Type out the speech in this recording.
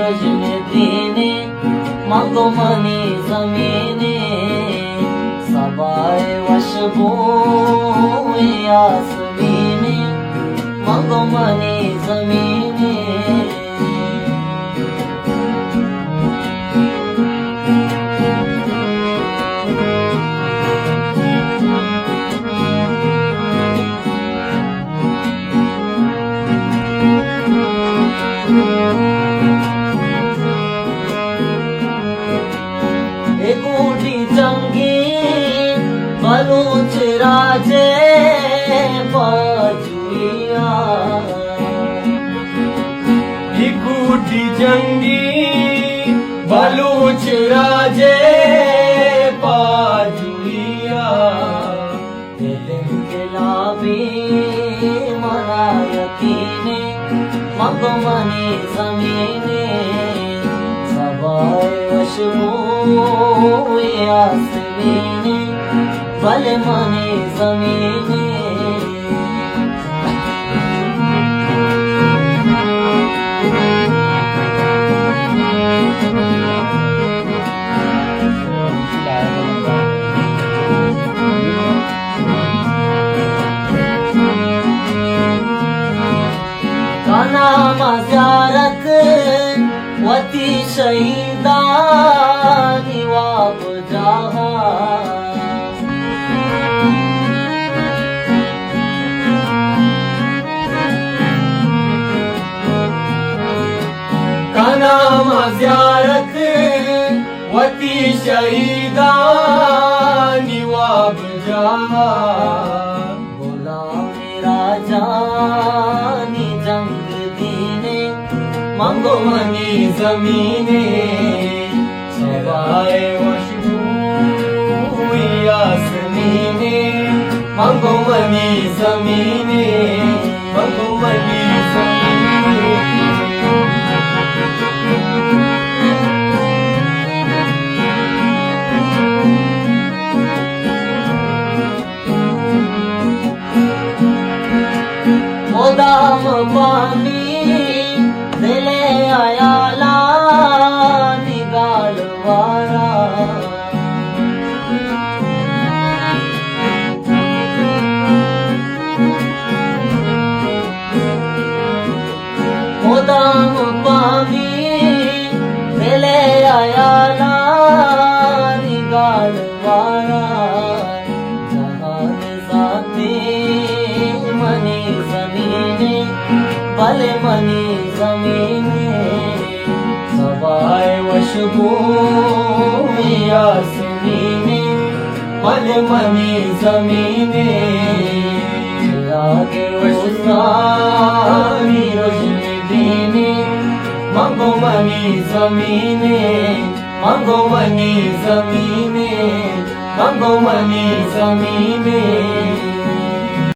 रोज में दीने मांगो मनी जमीने सबाए वशबू यासमीने मांगो मनी जमीने एक ऊटी जंगी बलूच राजे बाजुइया एक ऊटी जंगी बलूच राजे बाजुइया खिलाफी मना यकीने मांगो मनी जमीने सबाए वशबू यासमीने भले मनी जमीने नाम ज़ियारत वती शहीदा निवाब जहा नाम ज़ियारत वती शहीदा निवाब जहा गुलाम राजा जंग दीने मांगो मनी जमीने सबाए वशबू यासमीने मांगो मनी जमीने मांगो मनी जमीने दाम पानी दिले आयाला निगाल वारा दाम पानी दिले आयाला निगाल वारा भले मनी जमीने सबाए वशबू यासमीने भले मनी जमीने आगे उसानी रोज में दीने मांगो मनी जमीने मांगो मनी जमीने मांगो मनी जमीने